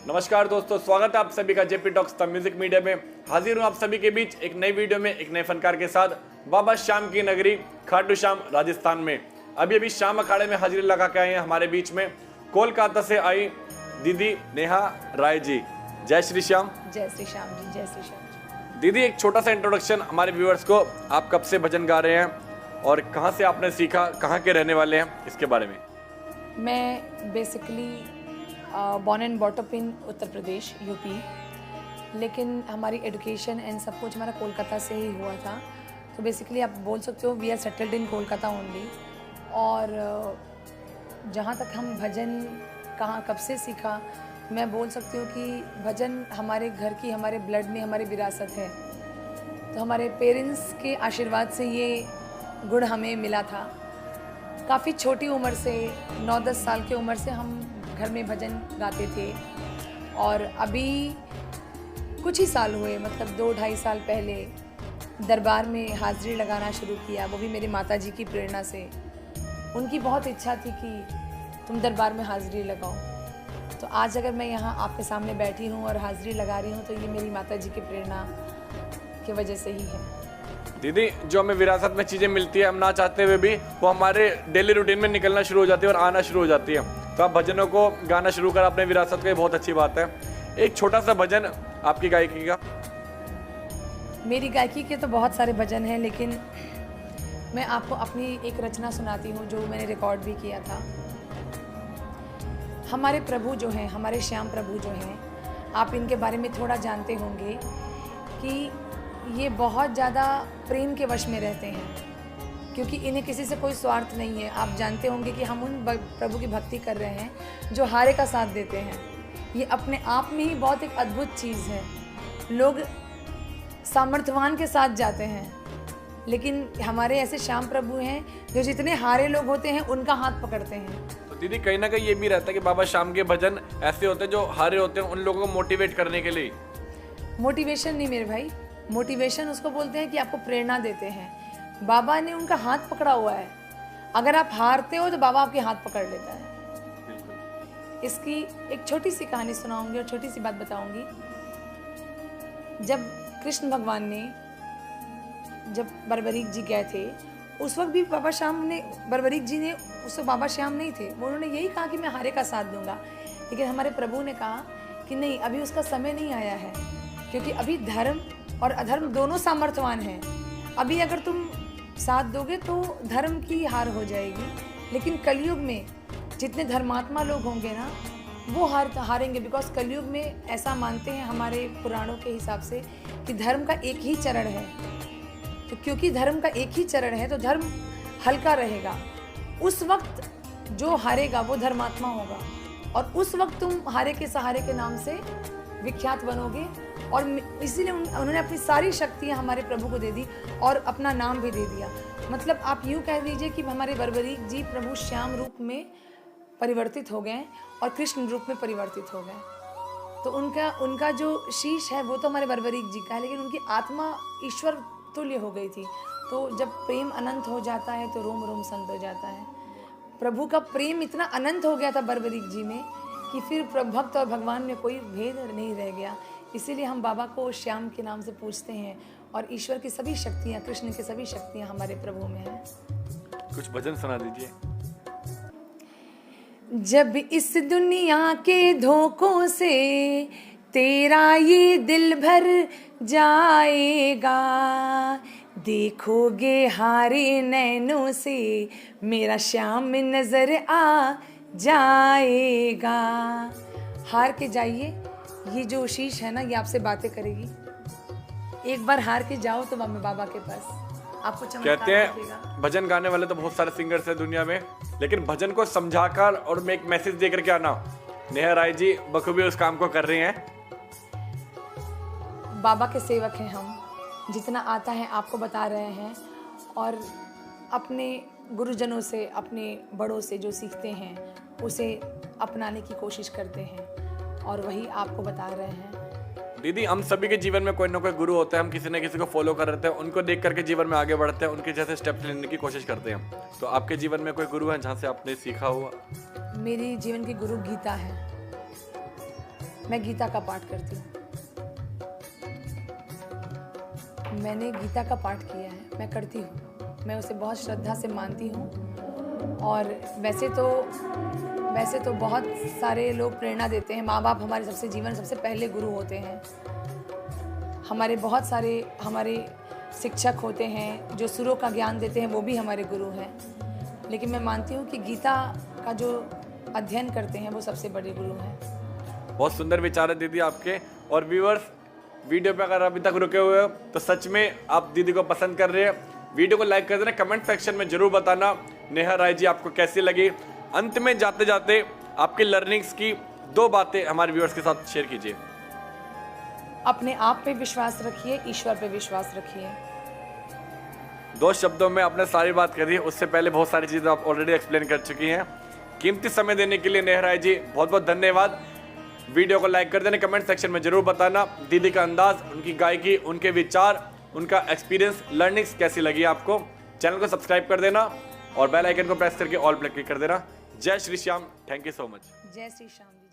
नमस्कार दोस्तों, स्वागत है आप सभी का JP talks the music media में। हाजिर हूँ आप सभी के बीच एक नई वीडियो में एक नए फनकार के साथ बाबा श्याम की नगरी खाटू श्याम राजस्थान में। अभी श्याम अखाड़े में हाजिरी लगा के आए हैं हमारे बीच में कोलकाता से आई दीदी नेहा राय जी। जय श्री श्याम। जय श्री श्याम जी। जय श्री श्याम जी। दीदी, एक छोटा सा इंट्रोडक्शन हमारे व्यूअर्स को, आप कब से भजन गा रहे हैं और कहाँ से आपने सीखा, कहाँ के रहने वाले हैं, इसके बारे में। मैं basically born and bought up in Uttar Pradesh UP, लेकिन हमारी एजुकेशन एंड सब कुछ हमारा कोलकाता से ही हुआ था। तो बेसिकली आप बोल सकते हो we are settled in Kolkata only. और जहाँ तक हम भजन कहाँ कब से सीखा, मैं बोल सकती हूँ कि भजन हमारे घर की, हमारे ब्लड में, हमारी विरासत है। तो हमारे पेरेंट्स के आशीर्वाद से ये गुण हमें मिला था। काफ़ी छोटी उम्र से 9-10 साल की उम्र से हम घर में भजन गाते थे। और अभी कुछ ही साल हुए, मतलब 2-2.5 साल पहले दरबार में हाजिरी लगाना शुरू किया, वो भी मेरी माता जी की प्रेरणा से। उनकी बहुत इच्छा थी कि तुम दरबार में हाजिरी लगाओ। तो आज अगर मैं यहाँ आपके सामने बैठी हूँ और हाजिरी लगा रही हूँ तो ये मेरी माता जी की प्रेरणा की वजह से ही है। दीदी, जो हमें विरासत में चीज़ें मिलती है, हम ना चाहते हुए भी वो हमारे डेली रूटीन में निकलना शुरू हो जाती है और आना शुरू हो जाती है। तो आप भजनों को गाना शुरू कर अपने विरासत को, ये बहुत अच्छी बात है। एक छोटा सा भजन आपकी गायकी का। मेरी गायकी के तो बहुत सारे भजन हैं, लेकिन मैं आपको अपनी एक रचना सुनाती हूँ जो मैंने रिकॉर्ड भी किया था। हमारे प्रभु जो हैं, हमारे श्याम प्रभु जो हैं, आप इनके बारे में थोड़ा जानते होंगे कि ये बहुत ज़्यादा प्रेम के वश में रहते हैं, क्योंकि इन्हें किसी से कोई स्वार्थ नहीं है। आप जानते होंगे कि हम उन प्रभु की भक्ति कर रहे हैं जो हारे का साथ देते हैं। ये अपने आप में ही बहुत एक अद्भुत चीज़ है। लोग सामर्थ्यवान के साथ जाते हैं, लेकिन हमारे ऐसे श्याम प्रभु हैं जो जितने हारे लोग होते हैं उनका हाथ पकड़ते हैं। तो दीदी, कहीं ना कहीं ये भी रहता है कि बाबा श्याम के भजन ऐसे होते हैं जो हारे होते हैं, उन लोगों को मोटिवेट करने के लिए। मोटिवेशन नहीं मेरे भाई, मोटिवेशन उसको बोलते हैं कि आपको प्रेरणा देते हैं। बाबा ने उनका हाथ पकड़ा हुआ है। अगर आप हारते हो तो बाबा आपके हाथ पकड़ लेता है। इसकी एक छोटी सी कहानी सुनाऊंगी और छोटी सी बात बताऊंगी। जब कृष्ण भगवान ने जब बर्बरीक जी गए थे, उस वक्त भी बाबा श्याम ने, बर्बरीक जी ने, उस वक्त बाबा श्याम नहीं थे, वो उन्होंने यही कहा कि मैं हारे का साथ दूंगा। लेकिन हमारे प्रभु ने कहा कि नहीं, अभी उसका समय नहीं आया है, क्योंकि अभी धर्म और अधर्म दोनों सामर्थ्यवान हैं। अभी अगर तुम साथ दोगे तो धर्म की हार हो जाएगी, लेकिन कलयुग में जितने धर्मात्मा लोग होंगे ना, वो हारेंगे। बिकॉज कलयुग में ऐसा मानते हैं हमारे पुराणों के हिसाब से कि धर्म का एक ही चरण है। तो क्योंकि धर्म का एक ही चरण है तो धर्म हल्का रहेगा। उस वक्त जो हारेगा वो धर्मात्मा होगा, और उस वक्त तुम हारे के सहारे के नाम से विख्यात बनोगे। और इसीलिए उन्होंने अपनी सारी शक्तियाँ हमारे प्रभु को दे दी और अपना नाम भी दे दिया। मतलब आप यूँ कह दीजिए कि हमारे बर्बरीक जी प्रभु श्याम रूप में परिवर्तित हो गए और कृष्ण रूप में परिवर्तित हो गए। तो उनका जो शीश है वो तो हमारे बर्बरीक जी का है, लेकिन उनकी आत्मा ईश्वर तुल्य हो गई थी। तो जब प्रेम अनंत हो जाता है तो रोम रोम संत हो जाता है। प्रभु का प्रेम इतना अनंत हो गया था बर्बरीक जी में कि फिर भक्त और भगवान में कोई भेद नहीं रह गया। इसीलिए हम बाबा को श्याम के नाम से पूछते हैं, और ईश्वर की सभी शक्तियाँ, कृष्ण की सभी शक्तियाँ हमारे प्रभु में हैं। कुछ भजन सुना दीजिए। जब इस दुनिया के धोखों से तेरा ये दिल भर जाएगा, देखोगे हारे नैनों से मेरा श्याम नजर आ जाएगा। हार के जाइए, ये जो शीश है ना, ये आपसे बातें करेगी। एक बार हार के जाओ तो बाबा के पास, आपको चमत्कार कहते हैं भजन गाने वाले तो बहुत सारे सिंगर्स हैं दुनिया में, लेकिन भजन को समझाकर और में एक मैसेज देकर के आना, नेहा राय जी बखूबी उस काम को कर रही हैं। बाबा के सेवक हैं हम, जितना आता है आपको बता रहे हैं, और अपने गुरुजनों से, अपने बड़ों से जो सीखते हैं उसे अपनाने की कोशिश करते हैं, और वही आपको बता रहे हैं। दीदी, हम सभी के जीवन में कोई ना कोई गुरु होता है, हम किसी न किसी को फॉलो कर रहे हैं, उनको देख करके जीवन में आगे बढ़ते हैं, उनके जैसे स्टेप्स लेने की कोशिश करते हैं। तो आपके जीवन में कोई गुरु है जहाँ से आपने सीखा हुआ? मेरी जीवन की गुरु गीता है। मैं गीता का पाठ करती हूँ। मैंने गीता का पाठ किया है, मैं करती हूँ, मैं उसे बहुत श्रद्धा से मानती हूँ। और वैसे तो बहुत सारे लोग प्रेरणा देते हैं। माँ बाप हमारे सबसे पहले गुरु होते हैं। हमारे बहुत सारे हमारे शिक्षक होते हैं जो सुरों का ज्ञान देते हैं, वो भी हमारे गुरु हैं। लेकिन मैं मानती हूँ कि गीता का जो अध्ययन करते हैं वो सबसे बड़े गुरु हैं। बहुत सुंदर विचार है दीदी आपके। और व्यूअर्स, वीडियो पे अगर अभी तक रुके हुए हो तो सच में आप दीदी को पसंद कर रहे हैं। वीडियो को लाइक कर देना, कमेंट सेक्शन में जरूर बताना नेहा राय जी आपको कैसी लगी। अंत में जाते जाते आपकी लर्निंग्स की 2 बातें हमारे व्यूअर्स के साथ शेयर कीजिए। अपने आप पे विश्वास रखिए, ईश्वर पे विश्वास रखिए। 2 शब्दों में आपने सारी बात कर दी। उससे पहले बहुत सारी चीज़ें आप ऑलरेडी एक्सप्लेन कर चुकी हैं। कीमती समय देने के लिए नेहा राय जी बहुत बहुत धन्यवाद। वीडियो को लाइक कर देना, कमेंट सेक्शन में जरूर बताना दीदी का अंदाज, उनकी गायकी, उनके विचार, उनका एक्सपीरियंस, लर्निंग्स कैसी लगी आपको। चैनल को सब्सक्राइब कर देना और बेल आइकन को प्रेस करके ऑल पे क्लिक कर देना। जय Shri Shyam, thank you so much. जय श्री श्याम।